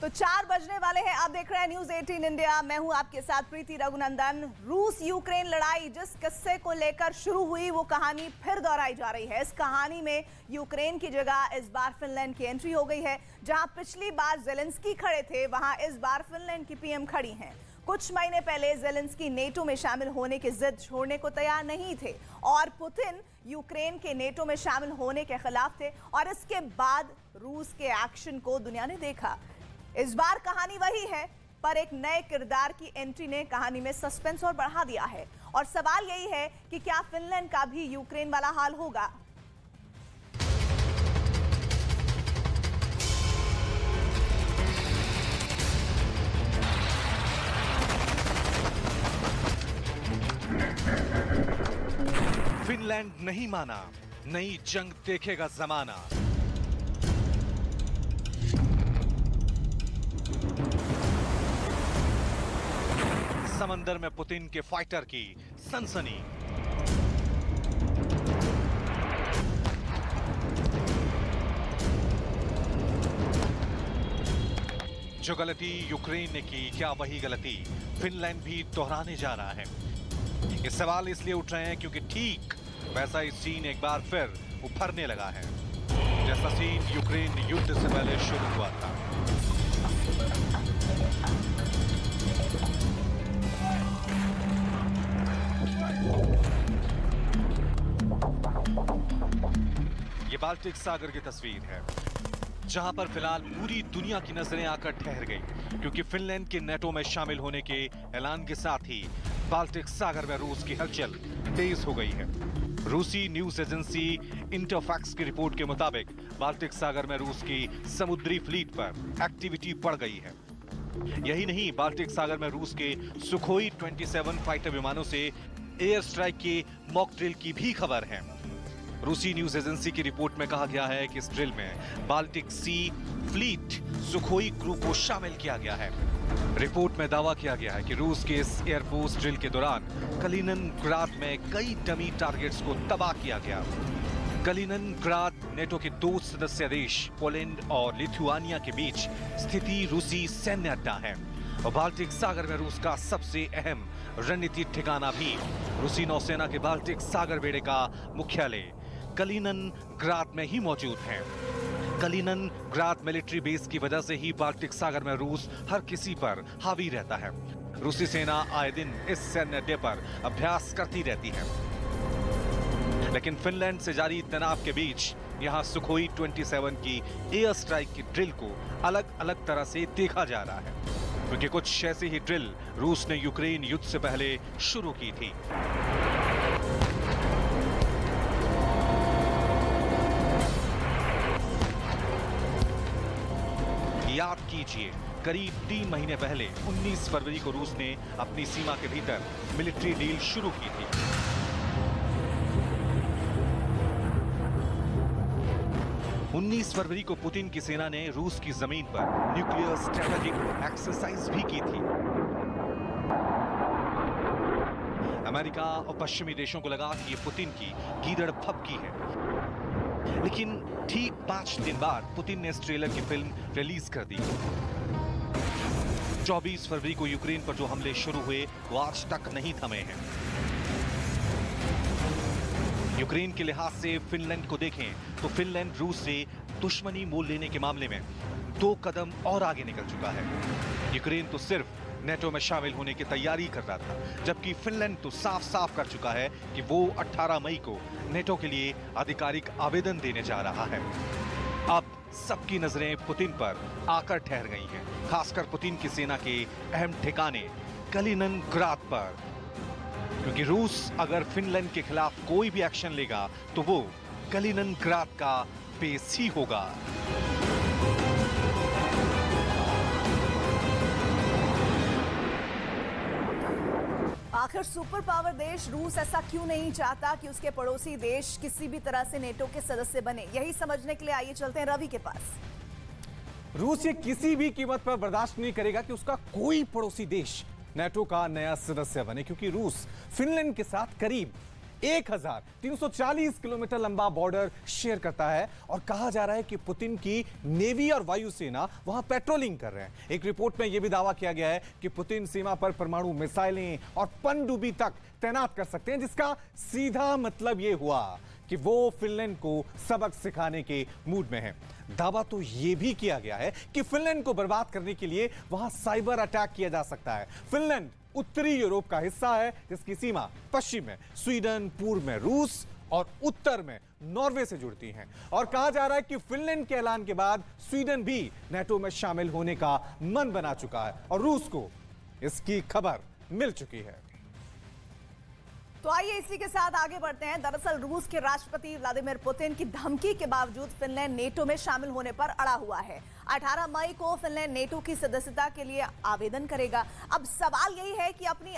तो 4 बजने वाले हैं। आप देख रहे हैं न्यूज 18 इंडिया। मैं हूं आपके साथ प्रीति रघुनंदन। रूस यूक्रेन लड़ाई जिस किस्से को लेकर शुरू हुई वो कहानी फिर दोहराई जा रही है। इस कहानी में यूक्रेन की जगह इस बार फिनलैंड की एंट्री हो गई है। जहां पिछली बार ज़ेलेंस्की खड़े थे वहां इस बार फिनलैंड की पीएम खड़ी हैं। कुछ महीने पहले ज़ेलेंस्की नेटो में शामिल होने की जिद छोड़ने को तैयार नहीं थे और पुतिन यूक्रेन के नेटो में शामिल होने के खिलाफ थे और इसके बाद रूस के एक्शन को दुनिया ने देखा। इस बार कहानी वही है, पर एक नए किरदार की एंट्री ने कहानी में सस्पेंस और बढ़ा दिया है। और सवाल यही है कि क्या फिनलैंड का भी यूक्रेन वाला हाल होगा? फिनलैंड नहीं माना, नई जंग देखेगा जमाना। समंदर में पुतिन के फाइटर की सनसनी। जो गलती यूक्रेन ने की, क्या वही गलती फिनलैंड भी दोहराने जा रहा है? ये सवाल इसलिए उठ रहे हैं क्योंकि ठीक वैसा ही सीन एक बार फिर उभरने लगा है, जैसा सीन यूक्रेन युद्ध से पहले शुरू हुआ था। ये बाल्टिक सागर की तस्वीर है, जहां पर फिलहाल पूरी दुनिया की नजरें आकर ठहर गई, क्योंकि फिनलैंड के नेटो में शामिल होने के ऐलान के साथ ही बाल्टिक सागर में रूस की हलचल तेज हो गई है। रूसी न्यूज एजेंसी इंटरफैक्स की रिपोर्ट के मुताबिक बाल्टिक सागर में रूस की समुद्री फ्लीट पर एक्टिविटी बढ़ गई है। यही नहीं, बाल्टिक सागर में रूस के सुखोई 27 फाइटर विमानों से एयर स्ट्राइक के मॉक ड्रिल की भी खबर है। रूसी न्यूज एजेंसी की रिपोर्ट में कहा गया है कि इस ड्रिल में Baltic Sea fleet Sukhoi crew को शामिल किया गया है। रिपोर्ट में दावा किया गया है कि रूस के इस एयरफोर्स ड्रिल के दौरान कलिनिनग्राद में कई डमी टारगेट्स को तबाह किया गया। कलिनिनग्राद नेटो के 2 सदस्य देश पोलैंड और लिथुआनिया के बीच स्थिति रूसी सैन्य अड्डा है और बाल्टिक सागर में रूस का सबसे अहम रणनीतिक ठिकाना भी रूसी नौसेना के बाल्टिक सागर बेड़े का मुख्यालय कलिनिनग्राद में ही मौजूद है। कलिनिनग्राद मिलिट्री बेस की वजह से ही बाल्टिक सागर में रूस हर किसी पर हावी रहता है। रूसी सेना आए दिन इस सैन्य अड्डे पर अभ्यास करती रहती है, लेकिन फिनलैंड से जारी तनाव के बीच यहां सुखोई 27 की एयर स्ट्राइक की ड्रिल को अलग अलग तरह से देखा जा रहा है, क्योंकि कुछ ऐसी ही ड्रिल रूस ने यूक्रेन युद्ध से पहले शुरू की थी। याद कीजिए, करीब 3 महीने पहले 19 फरवरी को रूस ने अपनी सीमा के भीतर मिलिट्री डील शुरू की थी। उन्नीस फरवरी को पुतिन की सेना ने रूस की जमीन पर न्यूक्लियर स्ट्रेटेजिक एक्सरसाइज भी की थी। अमेरिका और पश्चिमी देशों को लगा कि ये पुतिन की गीदड़ फपकी है, लेकिन ठीक 5 दिन बाद पुतिन ने इस ट्रेलर की फिल्म रिलीज कर दी। 24 फरवरी को यूक्रेन पर जो हमले शुरू हुए वो आज तक नहीं थमे हैं। यूक्रेन के लिहाज से फिनलैंड को देखें तो फिनलैंड रूस से दुश्मनी मोल लेने के मामले में 2 कदम और आगे निकल चुका है। यूक्रेन तो सिर्फ नेटो में शामिल होने की तैयारी कर रहा था, जबकि फिनलैंड तो साफ साफ कर चुका है कि वो 18 मई को नेटो के लिए आधिकारिक आवेदन देने जा रहा है। अब सबकी नजरें पुतिन पर आकर ठहर गई हैं, खासकर पुतिन की सेना के अहम ठिकाने कलिनिनग्राद पर, क्योंकि रूस अगर फिनलैंड के खिलाफ कोई भी एक्शन लेगा तो वो कलिनिनग्राद का बेस ही होगा। आखिर सुपर पावर देश रूस ऐसा क्यों नहीं चाहता कि उसके पड़ोसी देश किसी भी तरह से नेटो के सदस्य बने? यही समझने के लिए आइए चलते हैं रवि के पास। रूस ये किसी भी कीमत पर बर्दाश्त नहीं करेगा कि उसका कोई पड़ोसी देश नेटो का नया सदस्य बने, क्योंकि रूस फिनलैंड के साथ करीब 1340 किलोमीटर लंबा बॉर्डर शेयर करता है और कहा जा रहा है कि पुतिन की नेवी और वायुसेना वहां पेट्रोलिंग कर रहे हैं। एक रिपोर्ट में यह भी दावा किया गया है कि पुतिन सीमा पर परमाणु मिसाइलें और पनडुब्बी तक तैनात कर सकते हैं, जिसका सीधा मतलब यह हुआ कि वो फिनलैंड को सबक सिखाने के मूड में है। दावा तो यह भी किया गया है कि फिनलैंड को बर्बाद करने के लिए वहां साइबर अटैक किया जा सकता है। फिनलैंड उत्तरी यूरोप का हिस्सा है, जिसकी सीमा पश्चिम में स्वीडन, पूर्व में रूस और उत्तर में नॉर्वे से जुड़ती हैं। और कहा जा रहा है कि फिनलैंड के ऐलान के बाद स्वीडन भी नेटो में शामिल होने का मन बना चुका है और रूस को इसकी खबर मिल चुकी है। तो आइए इसी के साथ आगे बढ़ते हैं। दरअसल रूस के राष्ट्रपति व्लादिमीर पुतिन की धमकी के बावजूद फिनलैंड नेटो में शामिल होने पर अड़ा हुआ है। 18 मई को फिनलैंड नेटो की सदस्यता के लिए आवेदन करेगा। अब सवाल यही है कि अपनी